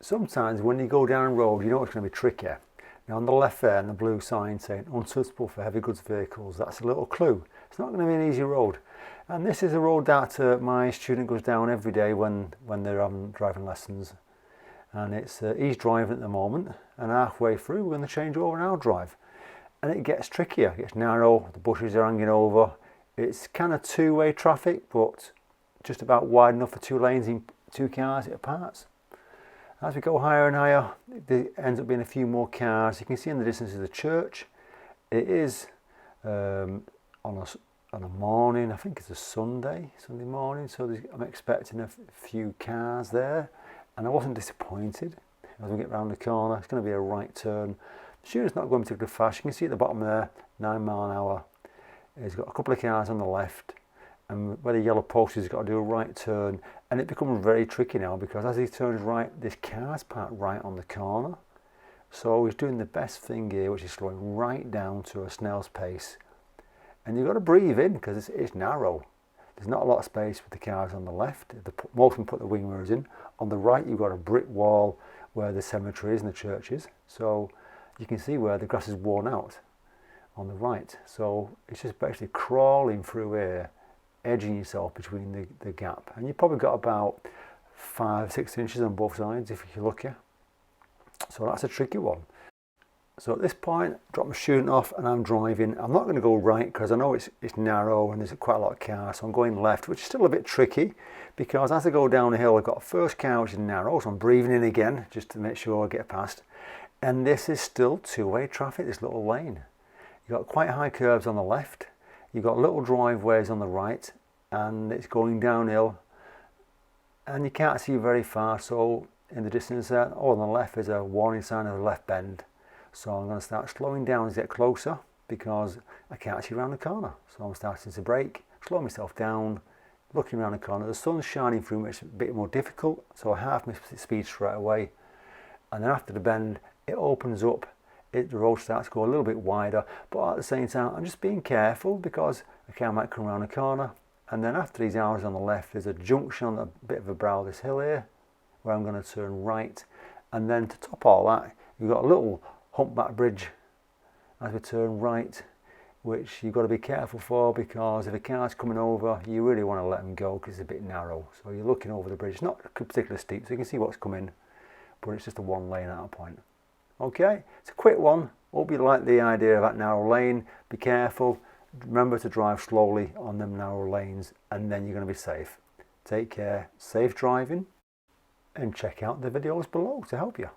sometimes when you go down a road, you know it's going to be tricky. Now on the left there, and the blue sign saying unsuitable for heavy goods vehicles, that's a little clue. It's not going to be an easy road. And this is a road that my student goes down every day when they're driving lessons. And he's driving at the moment, and halfway through we're going to change over and I'll drive. And it gets trickier, it gets narrow, the bushes are hanging over. It's kind of two-way traffic, but just about wide enough for 2 lanes in 2 cars it parts. As we go higher and higher, there ends up being a few more cars. You can see in the distance is the church. It is on a morning, I think it's a Sunday morning, so I'm expecting a few cars there. And I wasn't disappointed. As we get round the corner, it's going to be a right turn. The student's not going particularly fast. You can see at the bottom there, 9 miles an hour. He's got a couple of cars on the left, and where the yellow post is, he's got to do a right turn. And it becomes very tricky now, because as he turns right, this car's parked right on the corner. So he's doing the best thing here, which is slowing right down to a snail's pace. And you've got to breathe in, because it's narrow. There's not a lot of space with the cars on the left. Most of them put the wing mirrors in. On the right, you've got a brick wall where the cemetery is and the church is. So you can see where the grass is worn out on the right. So it's just basically crawling through here, edging yourself between the gap. And you've probably got about 5-6 inches on both sides if you're lucky. So that's a tricky one. So at this point, drop my student off and I'm driving. I'm not going to go right because I know it's narrow and there's quite a lot of cars. So I'm going left, which is still a bit tricky because as I go down the hill, I've got a first car which is narrow. So I'm breathing in again just to make sure I get past. And this is still two-way traffic, this little lane. You've got quite high curbs on the left. You've got little driveways on the right and it's going downhill. And you can't see very far. So in the distance there, on the left is a warning sign of a left bend. So I'm going to start slowing down as I get closer because I can't see around the corner. So I'm starting to brake, slow myself down, looking around the corner. The sun's shining through, which is a bit more difficult. So I half my speed straight away. And then after the bend, it opens up. The road starts to go a little bit wider. But at the same time, I'm just being careful because a car might come around the corner. And then after these hours on the left, there's a junction on a bit of a brow of this hill here where I'm going to turn right. And then to top all that, you've got a little humpback bridge as we turn right, which you've got to be careful for because if a car's coming over, you really want to let them go because it's a bit narrow. So you're looking over the bridge. It's not particularly steep, so you can see what's coming, but it's just a one lane at a point. Okay, it's a quick one. Hope you like the idea of that narrow lane. Be careful. Remember to drive slowly on them narrow lanes and then you're going to be safe. Take care, safe driving, and check out the videos below to help you.